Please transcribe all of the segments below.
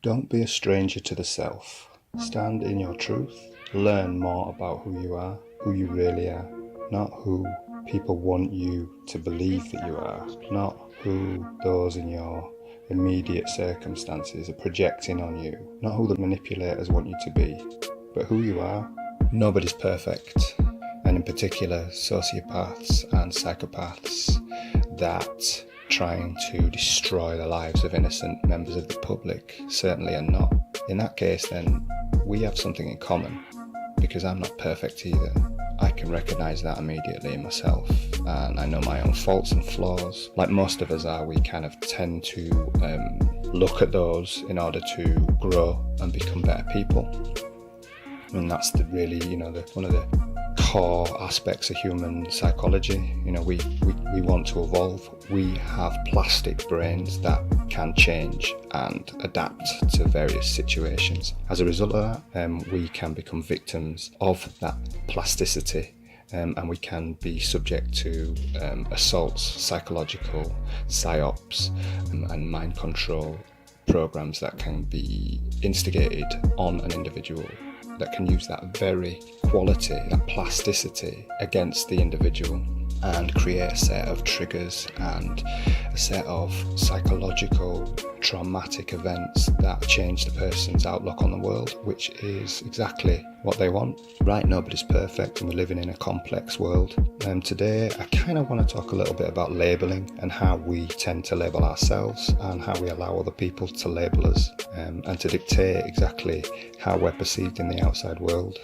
Don't be a stranger to the self. Stand in your truth. Learn more about who you are, who you really are, not who people want you to believe that you are, not who those in your immediate circumstances are projecting on you, not who the manipulators want you to be, but who you are. Nobody's perfect, and in particular sociopaths and psychopaths that trying to destroy the lives of innocent members of the public certainly are not. In that case, then we have something in common, because I'm not perfect either. I can recognise that immediately in myself, and I know my own faults and flaws. Like most of us are, we kind of tend to look at those in order to grow and become better people. And that's really, one of the core aspects of human psychology. We want to evolve. We have plastic brains that can change and adapt to various situations. As a result of that, we can become victims of that plasticity, and we can be subject to assaults, psychological psyops, and mind control programs that can be instigated on an individual, that can use that very quality, that plasticity against the individual, and create a set of triggers and a set of psychological traumatic events that change the person's outlook on the world, which is exactly what they want. Right, nobody's perfect, and we're living in a complex world. Today I kind of want to talk a little bit about labelling and how we tend to label ourselves and how we allow other people to label us, and to dictate exactly how we're perceived in the outside world.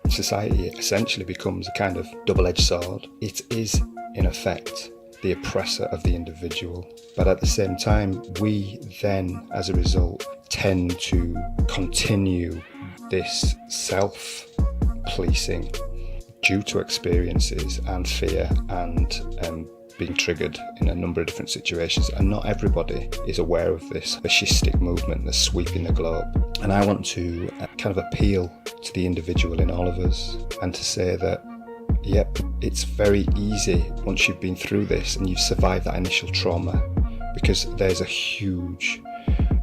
Society essentially becomes a kind of double-edged sword. It is, in effect, the oppressor of the individual, but at the same time, we then, as a result, tend to continue this self-policing due to experiences and fear and being triggered in a number of different situations, and not everybody is aware of this fascistic movement that's sweeping the globe. And I want to kind of appeal to the individual in all of us, and to say that, yep, it's very easy once you've been through this and you've survived that initial trauma, because there's a huge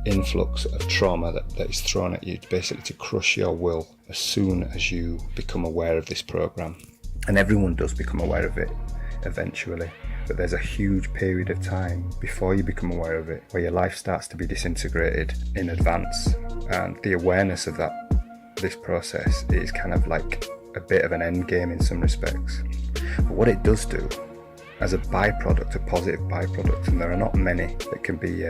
influx of trauma that is thrown at you, basically to crush your will as soon as you become aware of this program. And everyone does become aware of it eventually, but there's a huge period of time before you become aware of it where your life starts to be disintegrated in advance, and the awareness of this process is kind of like a bit of an end game in some respects. But what it does do as a byproduct, a positive byproduct, and there are not many that can be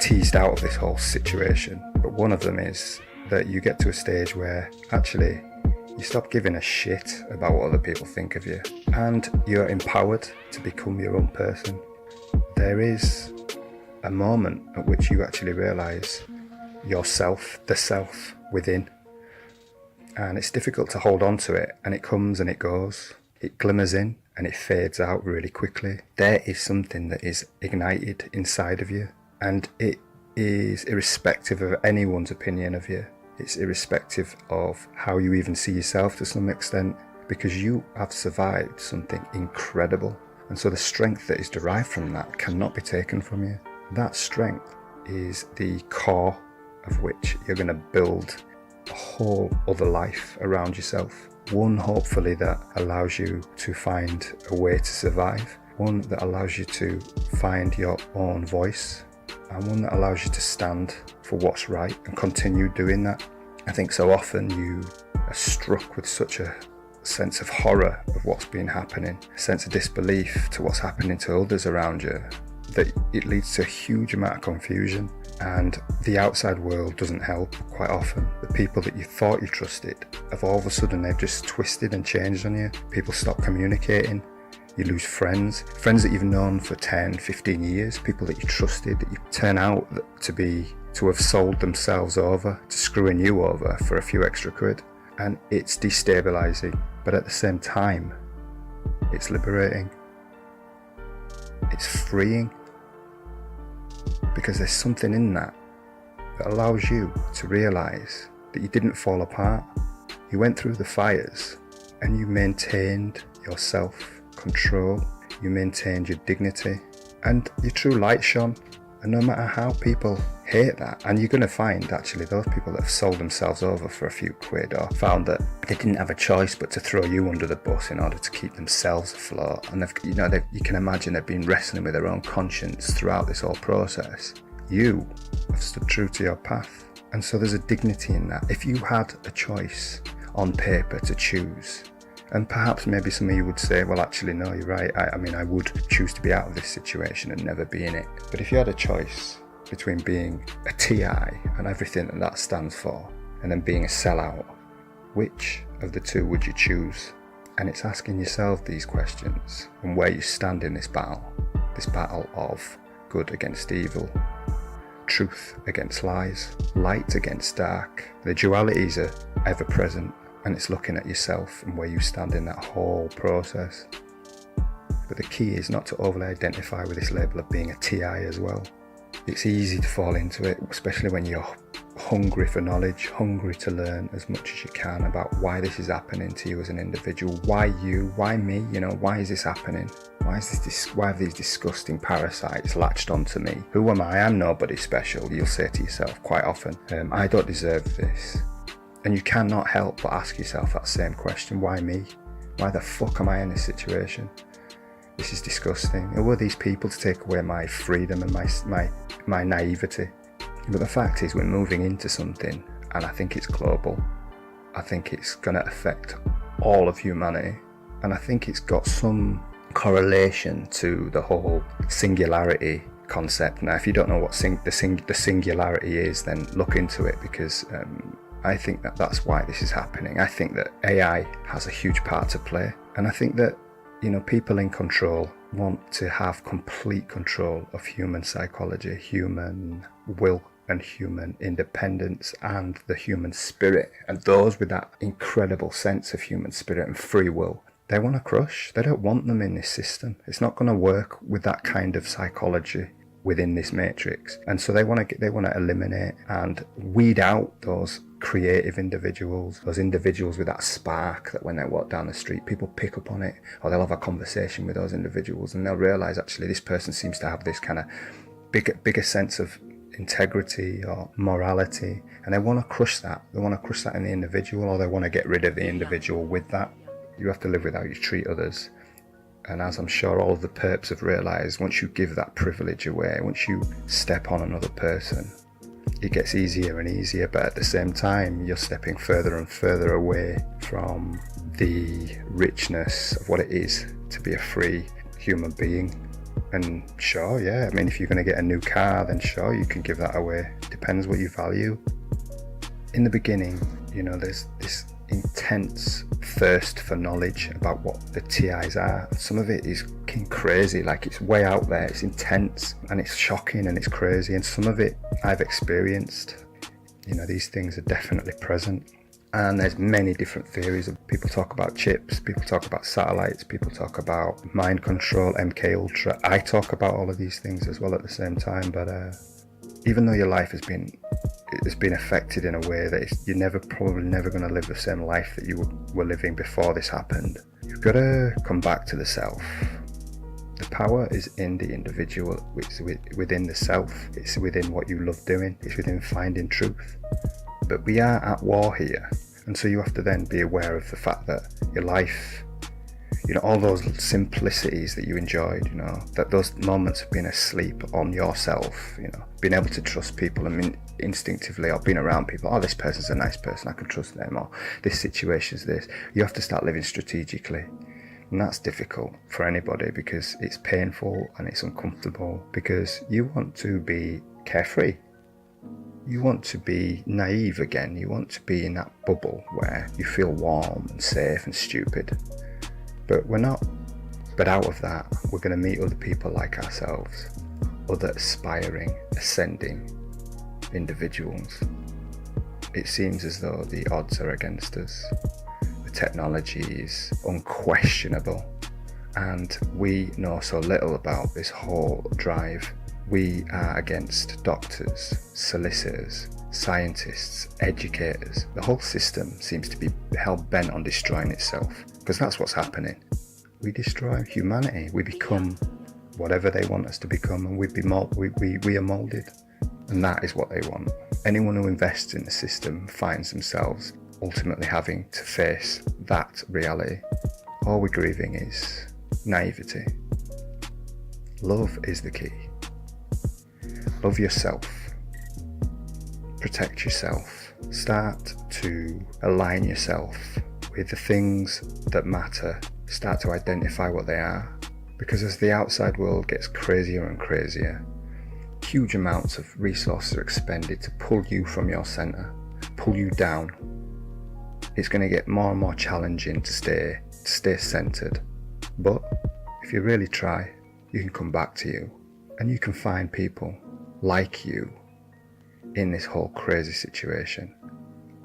teased out of this whole situation, but one of them is that you get to a stage where actually you stop giving a shit about what other people think of you, and you're empowered to become your own person. There is a moment at which you actually realise yourself, the self within, and it's difficult to hold on to it, and it comes and it goes, it glimmers in and it fades out really quickly. There is something that is ignited inside of you, and it is irrespective of anyone's opinion of you. It's irrespective of how you even see yourself to some extent, because you have survived something incredible. And so the strength that is derived from that cannot be taken from you. That strength is the core of which you're going to build a whole other life around yourself. One, hopefully, that allows you to find a way to survive. One that allows you to find your own voice, and one that allows you to stand for what's right and continue doing that. I think so often you are struck with such a sense of horror of what's been happening, a sense of disbelief to what's happening to others around you, that it leads to a huge amount of confusion, and the outside world doesn't help quite often. The people that you thought you trusted, of all of a sudden they've just twisted and changed on you. People stop communicating. You lose friends that you've known for 10, 15 years, people that you trusted, that you turn out to have sold themselves over, to screwing you over for a few extra quid. And it's destabilising, but at the same time, it's liberating. It's freeing, because there's something in that allows you to realise that you didn't fall apart. You went through the fires and you maintained your self-control, you maintained your dignity, and your true light shone. And no matter how people hate that. And you're going to find actually those people that have sold themselves over for a few quid or found that they didn't have a choice but to throw you under the bus in order to keep themselves afloat. And you can imagine they've been wrestling with their own conscience throughout this whole process. You have stood true to your path. And so there's a dignity in that. If you had a choice on paper to choose, and perhaps maybe some of you would say, well, actually, no, you're right. I mean, I would choose to be out of this situation and never be in it. But if you had a choice between being a TI and everything that stands for, and then being a sellout, which of the two would you choose? And it's asking yourself these questions and where you stand in this battle of good against evil, truth against lies, light against dark. The dualities are ever present, and it's looking at yourself and where you stand in that whole process. But the key is not to overly identify with this label of being a TI as well. It's easy to fall into it, especially when you're hungry for knowledge, hungry to learn as much as you can about why this is happening to you as an individual. Why you? Why me? Why is this happening? Why have these disgusting parasites latched onto me? Who am I? I'm nobody special, you'll say to yourself quite often. I don't deserve this. And you cannot help but ask yourself that same question. Why me? Why the fuck am I in this situation? This is disgusting. Who are these people to take away my freedom and my naivety? But the fact is, we're moving into something, and I think it's global. I think it's going to affect all of humanity, and I think it's got some correlation to the whole singularity concept. Now, if you don't know what the singularity is, then look into it, because I think that's why this is happening. I think that AI has a huge part to play, and I think that people in control want to have complete control of human psychology, human will, and human independence, and the human spirit. And those with that incredible sense of human spirit and free will, they want to crush. They don't want them in this system. It's not going to work with that kind of psychology within this matrix. And so they want to eliminate and weed out those creative individuals, those individuals with that spark that when they walk down the street, people pick up on it, or they'll have a conversation with those individuals and they'll realize, actually, this person seems to have this kind of bigger sense of integrity or morality, and they want to crush that. They want to crush that in the individual, or they want to get rid of the individual with that. You have to live with how you treat others. And as I'm sure all of the perps have realised, once you give that privilege away, once you step on another person, it gets easier and easier, but at the same time, you're stepping further and further away from the richness of what it is to be a free human being. And sure, yeah, I mean, if you're going to get a new car, then sure, you can give that away. Depends what you value. In the beginning, there's this intense thirst for knowledge about what the TIs are. Some of it is crazy, like it's way out there, it's intense and it's shocking and it's crazy, and some of it I've experienced. These things are definitely present, and there's many different theories. People talk about chips, people talk about satellites, people talk about mind control, MK Ultra. I talk about all of these things as well at the same time, but even though your life has been affected in a way that you're probably never going to live the same life that you were living before this happened, you've got to come back to the self. The power is in the individual, it's within the self, it's within what you love doing, it's within finding truth. But we are at war here, and so you have to then be aware of the fact that your life, all those simplicities that you enjoyed, that those moments of being asleep on yourself, being able to trust people and instinctively, or being around people, this person's a nice person, I can trust them, or this situation's this. You have to start living strategically. And that's difficult for anybody, because it's painful and it's uncomfortable, because you want to be carefree. You want to be naive again. You want to be in that bubble where you feel warm and safe and stupid. But we're not. But out of that, we're going to meet other people like ourselves, other aspiring, ascending individuals. It seems as though the odds are against us. The technology is unquestionable, and we know so little about this whole drive. We are against doctors, solicitors, scientists, educators. The whole system seems to be hell-bent on destroying itself, because that's what's happening. We destroy humanity. We become whatever they want us to become, and we are moulded. And that is what they want. Anyone who invests in the system finds themselves ultimately having to face that reality. All we're grieving is naivety. Love is the key. Love yourself. Protect yourself. Start to align yourself with the things that matter. Start to identify what they are. Because as the outside world gets crazier and crazier, huge amounts of resources are expended to pull you from your centre, pull you down. It's going to get more and more challenging to stay centred. But if you really try, you can come back to you, and you can find people like you in this whole crazy situation.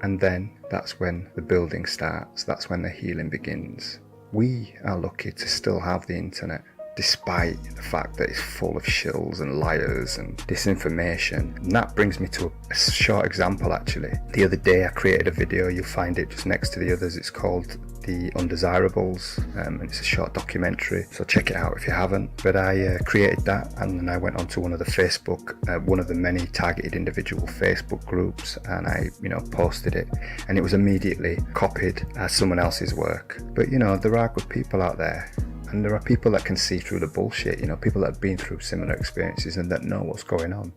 And then that's when the building starts, that's when the healing begins. We are lucky to still have the internet, despite the fact that it's full of shills and liars and disinformation. And that brings me to a short example actually. The other day I created a video, you'll find it just next to the others. It's called The Undesirables, and it's a short documentary, so check it out if you haven't. But I created that, and then I went onto one of the one of the many targeted individual Facebook groups, and I posted it, and it was immediately copied as someone else's work. But there are good people out there. And there are people that can see through the bullshit, people that have been through similar experiences and that know what's going on.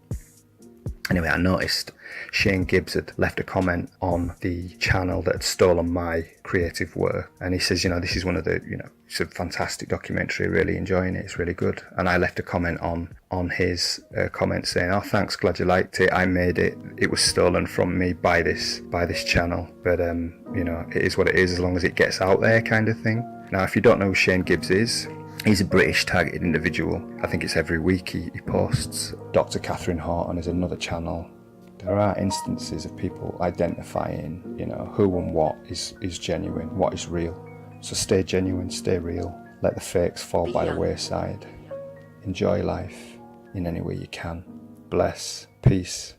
Anyway, I noticed Shane Gibbs had left a comment on the channel that had stolen my creative work. And he says, this is one of the, it's a fantastic documentary, really enjoying it, it's really good. And I left a comment on his comment saying, oh, thanks, glad you liked it. I made it. It was stolen from me by this channel. But, it is what it is as long as it gets out there kind of thing. Now, if you don't know who Shane Gibbs is, he's a British targeted individual. I think it's every week he posts. Dr. Catherine Horton is another channel. There are instances of people identifying, who and what is genuine, what is real. So stay genuine, stay real. Let the fakes fall by the wayside. Enjoy life in any way you can. Bless. Peace.